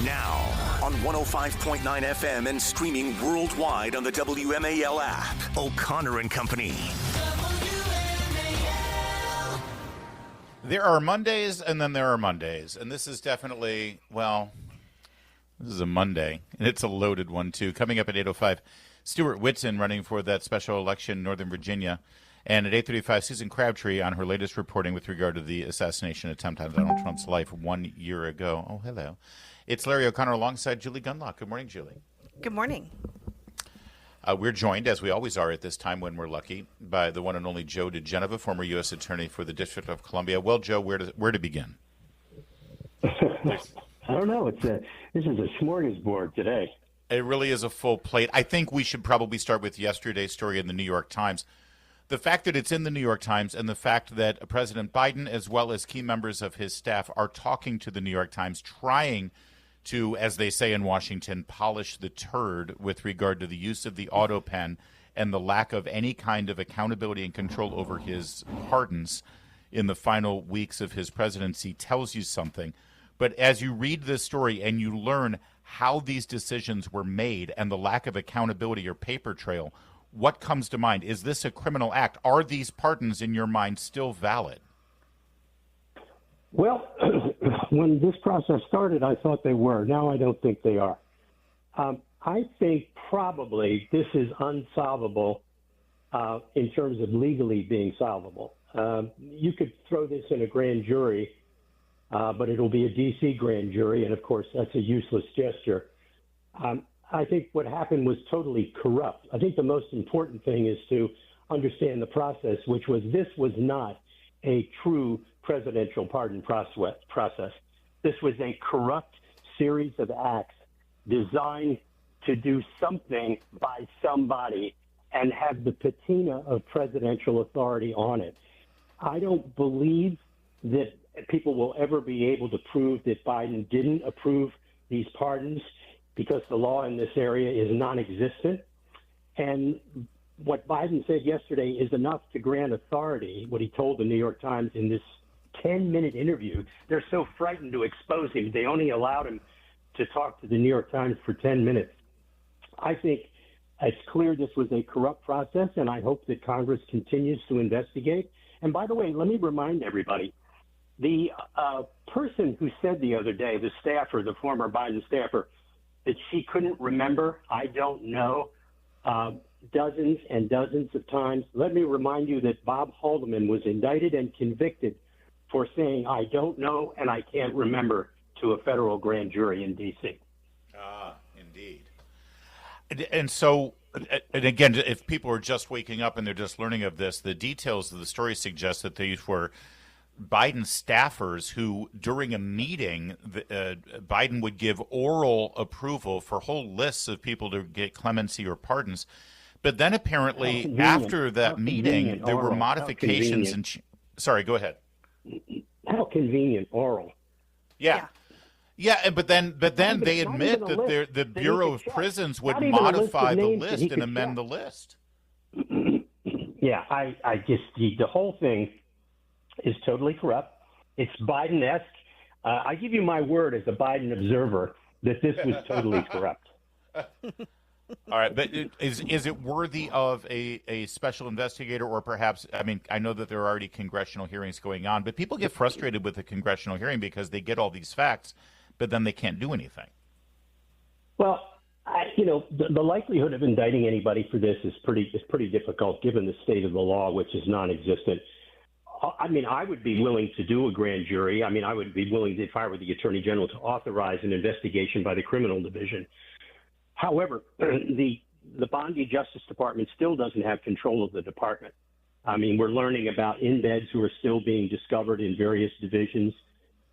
Now, on 105.9 FM and streaming worldwide on the WMAL app. O'Connor and Company. There are Mondays, and then there are Mondays. And this is definitely, well, this is a Monday, and it's a loaded one, too. Coming up at 8:05, Stuart Whitson running for that special election in Northern Virginia. And at 8:35, Susan Crabtree on her latest reporting with regard to the assassination attempt on Donald Trump's life 1 year ago. Oh, hello. It's Larry O'Connor alongside Julie Gunlock. Good morning, Julie. Good morning. We're joined, as we always are at this time when we're lucky, by the one and only Joe diGenova, former U.S. Attorney for the District of Columbia. Well, Joe, where to begin? I don't know. This is a smorgasbord today. It really is a full plate. I think we should probably start with yesterday's story in the New York Times. The fact that it's in the New York Times and the fact that President Biden, as well as key members of his staff, are talking to the New York Times, trying to, as they say in Washington, polish the turd with regard to the use of the Autopen and the lack of any kind of accountability and control over his pardons in the final weeks of his presidency, tells you something. But as you read this story and you learn how these decisions were made and the lack of accountability or paper trail, what comes to mind? Is this a criminal act? Are these pardons, in your mind, still valid? Well, when this process started, I thought they were. Now I don't think they are. I think probably this is unsolvable in terms of legally being solvable. You could throw this in a grand jury, but it'll be a D.C. grand jury, and of course that's a useless gesture. I think what happened was totally corrupt. I think the most important thing is to understand the process, which was this was not a true presidential pardon process. This was a corrupt series of acts designed to do something by somebody and have the patina of presidential authority on it. I don't believe that people will ever be able to prove that Biden didn't approve these pardons because the law in this area is non-existent. And what Biden said yesterday is enough to grant authority, what he told the New York Times in this 10-minute interview. They're so frightened to expose him. They only allowed him to talk to the New York Times for 10 minutes. I think it's clear this was a corrupt process, and I hope that Congress continues to investigate. And by the way, let me remind everybody, the person who said the other day, the staffer, the former Biden staffer, that she couldn't remember, I don't know, dozens and dozens of times. Let me remind you that Bob Haldeman was indicted and convicted for saying, I don't know and I can't remember, to a federal grand jury in D.C. Indeed. And so, and again, if people are just waking up and they're just learning of this, the details of the story suggest that these were Biden staffers who, during a meeting, Biden would give oral approval for whole lists of people to get clemency or pardons. But then apparently after that meeting, there were modifications. Sorry, go ahead. How convenient, oral. Yeah. But then they admit that the Bureau of Prisons would modify the list and amend the list. Yeah, I just, the whole thing is totally corrupt. It's Biden-esque. I give you my word as a Biden observer that this was totally corrupt. All right, but is it worthy of a special investigator, or perhaps, I mean, I know that there are already congressional hearings going on, but people get frustrated with the congressional hearing because they get all these facts, but then they can't do anything. Well, the likelihood of indicting anybody for this is pretty difficult given the state of the law, which is non-existent. I mean, I would be willing to do a grand jury. I mean, I would be willing, if I were the Attorney General, to authorize an investigation by the criminal division. However, the Bondi Justice Department still doesn't have control of the department. I mean, we're learning about embeds who are still being discovered in various divisions.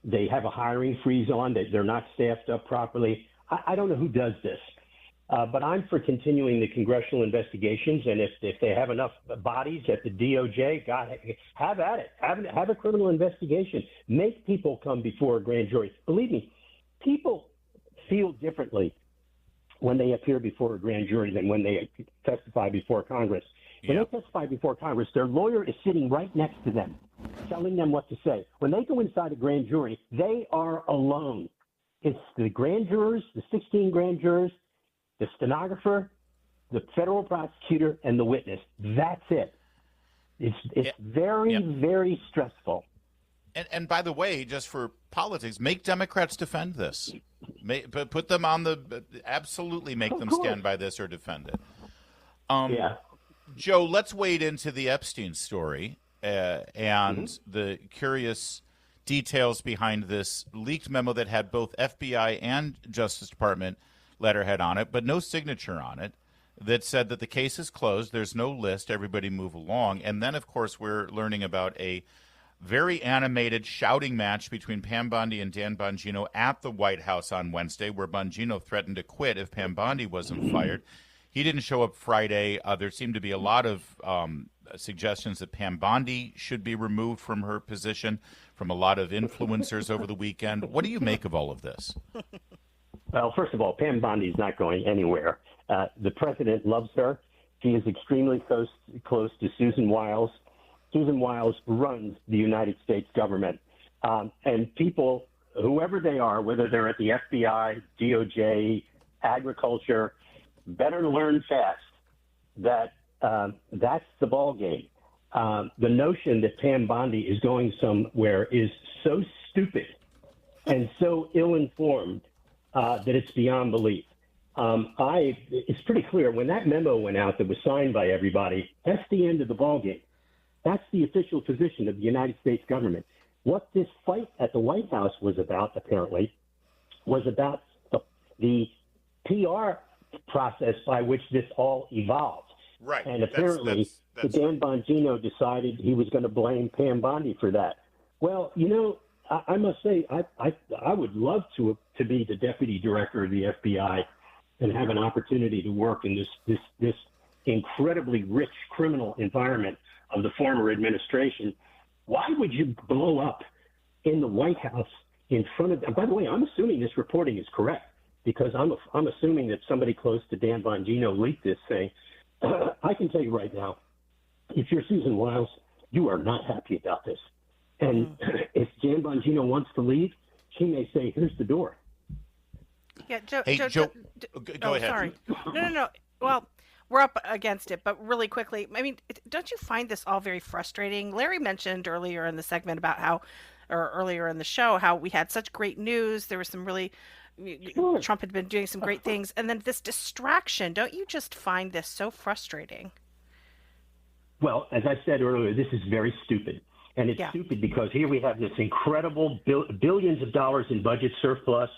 They have a hiring freeze on, that they're not staffed up properly. I don't know who does this, but I'm for continuing the congressional investigations. And if they have enough bodies at the DOJ, God, have at it. Have a criminal investigation. Make people come before a grand jury. Believe me, people feel differently when they appear before a grand jury than when they testify before Congress. When they testify before Congress, their lawyer is sitting right next to them, telling them what to say. When they go inside a grand jury, they are alone. It's the grand jurors, the 16 grand jurors, the stenographer, the federal prosecutor, and the witness. That's it. It's very stressful. And by the way, just for politics, make Democrats defend this. Put them on absolutely make them stand by this or defend it. Joe, let's wade into the Epstein story and the curious details behind this leaked memo that had both FBI and Justice Department letterhead on it, but no signature on it, that said that the case is closed. There's no list. Everybody move along. And then, of course, we're learning about a very animated shouting match between Pam Bondi and Dan Bongino at the White House on Wednesday, where Bongino threatened to quit if Pam Bondi wasn't fired. He didn't show up Friday. There seemed to be a lot of suggestions that Pam Bondi should be removed from her position from a lot of influencers over the weekend. What do you make of all of this? Well, first of all, Pam Bondi is not going anywhere. The president loves her. She is extremely close to Susan Wiles. Susan Wiles runs the United States government. And people, whoever they are, whether they're at the FBI, DOJ, agriculture, better learn fast that that's the ball game. The notion that Pam Bondi is going somewhere is so stupid and so ill-informed that it's beyond belief. It's pretty clear when that memo went out that was signed by everybody, that's the end of the ball game. That's the official position of the United States government. What this fight at the White House was about, apparently, was about the PR process by which this all evolved. Right. And apparently, Dan Bongino decided he was going to blame Pam Bondi for that. Well, I must say, I would love to be the deputy director of the FBI and have an opportunity to work in this incredibly rich criminal environment of the former administration. Why would you blow up in the White House in front of? And by the way, I'm assuming this reporting is correct because I'm assuming that somebody close to Dan Bongino leaked this thing. I can tell you right now, if you're Susan Wiles, you are not happy about this. And if Dan Bongino wants to leave, she may say, "Here's the door." Yeah, Joe. Go ahead. Sorry. No. Well, we're up against it, but really quickly, I mean, don't you find this all very frustrating? Larry mentioned earlier in the segment about earlier in the show, how we had such great news. There was some really, Trump had been doing some great things. And then this distraction, don't you just find this so frustrating? Well, as I said earlier, this is very stupid. And it's stupid because here we have this incredible billions of dollars in budget surplus,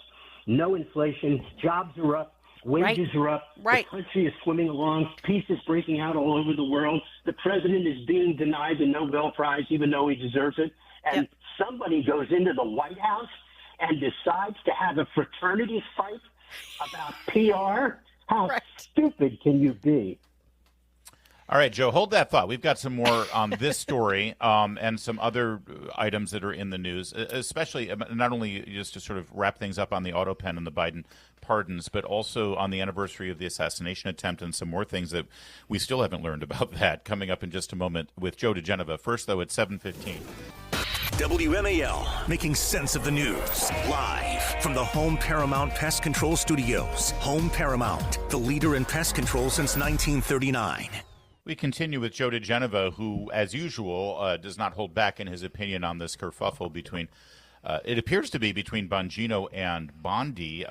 no inflation, jobs are up, wages are up, the country is swimming along, peace is breaking out all over the world, the president is being denied the Nobel Prize even though he deserves it, and somebody goes into the White House and decides to have a fraternity fight about PR? How stupid can you be? All right, Joe, hold that thought. We've got some more on this story and some other items that are in the news, especially not only just to sort of wrap things up on the Autopen and the Biden pardons, but also on the anniversary of the assassination attempt and some more things that we still haven't learned about that coming up in just a moment with Joe diGenova. First, though, at 7:15. WMAL, making sense of the news. Live from the Home Paramount Pest Control Studios. Home Paramount, the leader in pest control since 1939. We continue with Joe diGenova, who, as usual, does not hold back in his opinion on this kerfuffle between, it appears to be between Bongino and Bondi.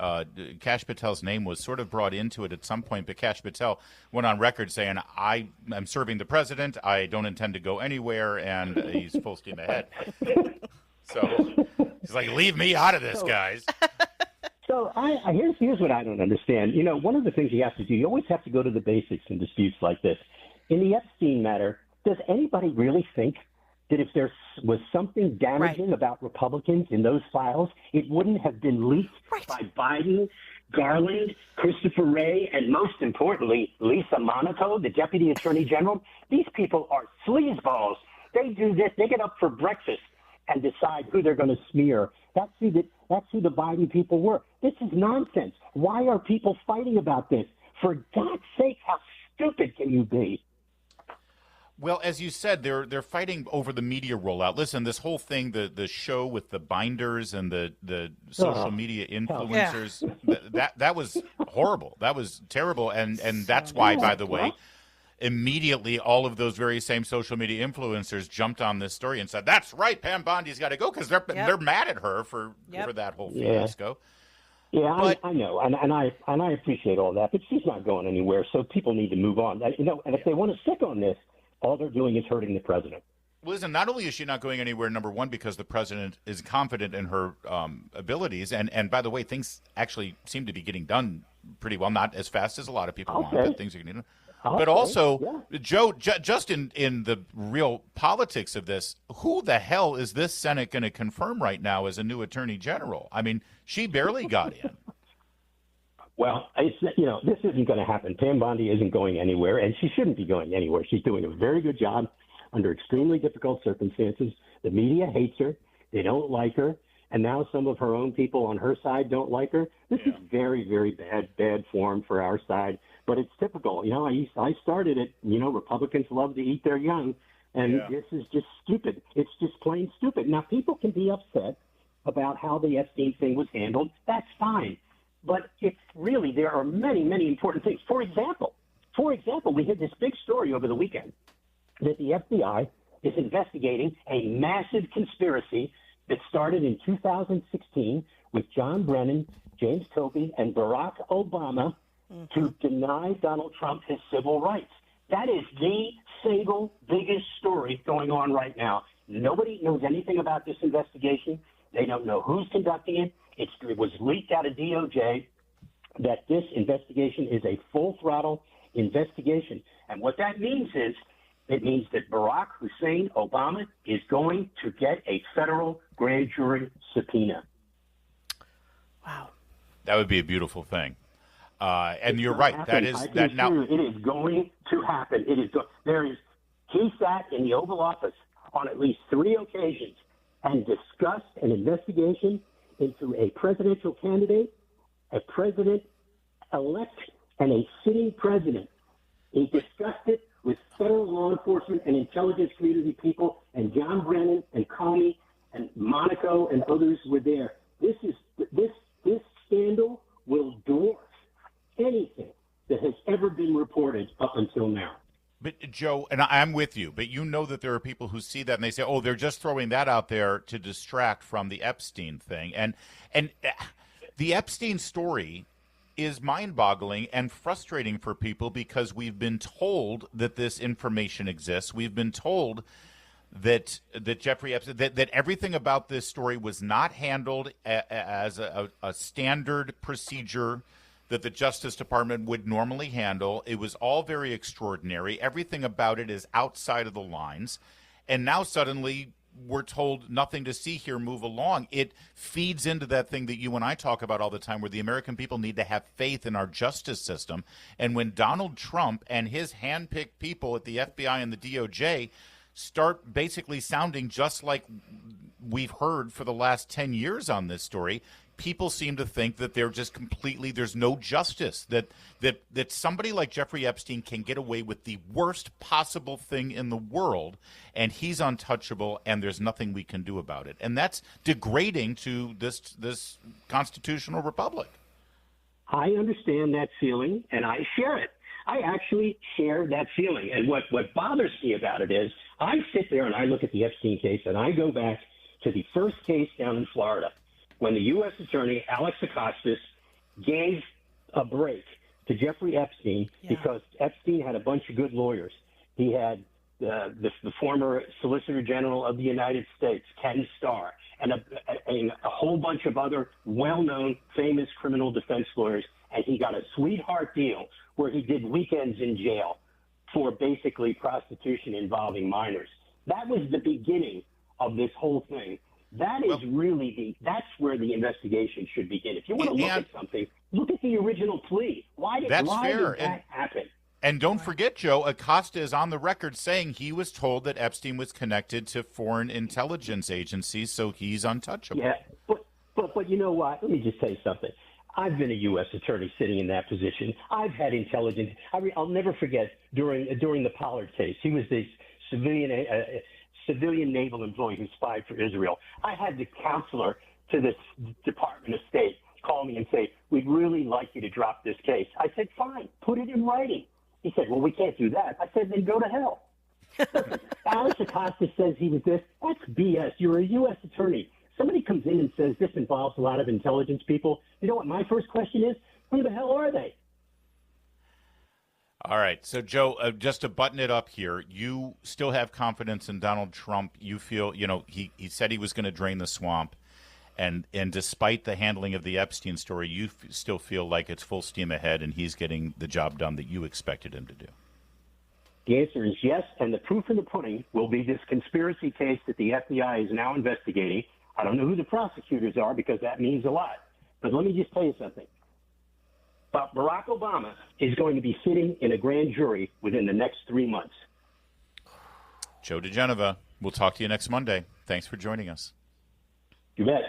Kash Patel's name was sort of brought into it at some point, but Kash Patel went on record saying, I am serving the president, I don't intend to go anywhere, and he's full steam ahead. So he's like, leave me out of this, guys. So here's what I don't understand. One of the things you have to do, you always have to go to the basics in disputes like this. In the Epstein matter, does anybody really think that if there was something damaging about Republicans in those files, it wouldn't have been leaked by Biden, Garland, Christopher Wray, and most importantly, Lisa Monaco, the Deputy Attorney General? These people are sleazeballs. They do this. They get up for breakfast and decide who they're going to smear. That's who the Biden people were. This is nonsense. Why are people fighting about this? For God's sake, how stupid can you be? Well, as you said, they're fighting over the media rollout. Listen, this whole thing, the show with the binders and the social media influencers, that was horrible. That was terrible, and that's why, by the way, immediately all of those very same social media influencers jumped on this story and said, "That's right, Pam Bondi's got to go," because they're mad at her for that whole fiasco. Yeah, but, I know, and I appreciate all that, but she's not going anywhere. So people need to move on. And if they want to stick on this, all they're doing is hurting the president. Listen, not only is she not going anywhere, number one, because the president is confident in her abilities, and by the way, things actually seem to be getting done pretty well, not as fast as a lot of people want, but things are getting done. But also, Joe, just in the real politics of this, who the hell is this Senate going to confirm right now as a new attorney general? I mean, she barely got in. Well, this isn't going to happen. Pam Bondi isn't going anywhere, and she shouldn't be going anywhere. She's doing a very good job under extremely difficult circumstances. The media hates her. They don't like her. And now some of her own people on her side don't like her. This is very, very bad form for our side. But it's typical. I started it. Republicans love to eat their young, and this is just stupid. It's just plain stupid. Now, people can be upset about how the Epstein thing was handled. That's fine. But it's really, there are many, many important things. For example, we had this big story over the weekend that the FBI is investigating a massive conspiracy that started in 2016 with John Brennan, James Comey, and Barack Obama to deny Donald Trump his civil rights. That is the single biggest story going on right now. Nobody knows anything about this investigation. They don't know who's conducting it. It was leaked out of DOJ that this investigation is a full-throttle investigation. And what that means is it means that Barack Hussein Obama is going to get a federal grand jury subpoena. Wow. That would be a beautiful thing. And you're right. Happen. That is that now. It is going to happen. He sat in the Oval Office on at least 3 occasions and discussed an investigation into a presidential candidate, a president-elect, and a sitting president. He discussed it with federal law enforcement and intelligence community people, and John Brennan and Comey and Monaco and others were there. This scandal will dwarf anything that has ever been reported up until now. But, Joe, and I'm with you, but you know that there are people who see that and they say, oh, they're just throwing that out there to distract from the Epstein thing. And the Epstein story is mind-boggling and frustrating for people because we've been told that this information exists. We've been told that Jeffrey Epstein, that everything about this story was not handled as a standard procedure that the Justice Department would normally handle. It was all very extraordinary. Everything about it is outside of the lines. And now suddenly we're told nothing to see here, move along. It feeds into that thing that you and I talk about all the time where the American people need to have faith in our justice system. And when Donald Trump and his handpicked people at the FBI and the DOJ start basically sounding just like we've heard for the last 10 years on this story, people seem to think that they're just completely, there's no justice, that somebody like Jeffrey Epstein can get away with the worst possible thing in the world, and he's untouchable, and there's nothing we can do about it. And that's degrading to this constitutional republic. I understand that feeling, and I share it. I actually share that feeling. And what bothers me about it is I sit there and I look at the Epstein case, and I go back to the first case down in Florida, when the U.S. Attorney, Alex Acosta, gave a break to Jeffrey Epstein because Epstein had a bunch of good lawyers. He had the former Solicitor General of the United States, Ken Starr, and a whole bunch of other well-known, famous criminal defense lawyers, and he got a sweetheart deal where he did weekends in jail for basically prostitution involving minors. That was the beginning of this whole thing. That is that's where the investigation should begin. If you want to look at something, look at the original plea. Why did that happen? And don't forget, Joe, Acosta is on the record saying he was told that Epstein was connected to foreign intelligence agencies, so he's untouchable. Yeah, but you know what? Let me just tell you something. I've been a U.S. attorney sitting in that position. I've had intelligence. I'll never forget during the Pollard case. He was civilian naval employee who spied for Israel. I had the counselor to the Department of State call me and say, we'd really like you to drop this case. I said, fine, put it in writing. He said, well, we can't do that. I said, then go to hell. Alex Acosta says he was this. That's BS. You're a U.S. attorney. Somebody comes in and says this involves a lot of intelligence people. You know what my first question is? Who the hell are they? All right. So, Joe, just to button it up here, you still have confidence in Donald Trump. You feel, he said he was going to drain the swamp. And despite the handling of the Epstein story, you still feel like it's full steam ahead and he's getting the job done that you expected him to do. The answer is yes, and the proof in the pudding will be this conspiracy case that the FBI is now investigating. I don't know who the prosecutors are because that means a lot. But let me just tell you something. Barack Obama is going to be sitting in a grand jury within the next 3 months. Joe diGenova, we'll talk to you next Monday. Thanks for joining us. You bet.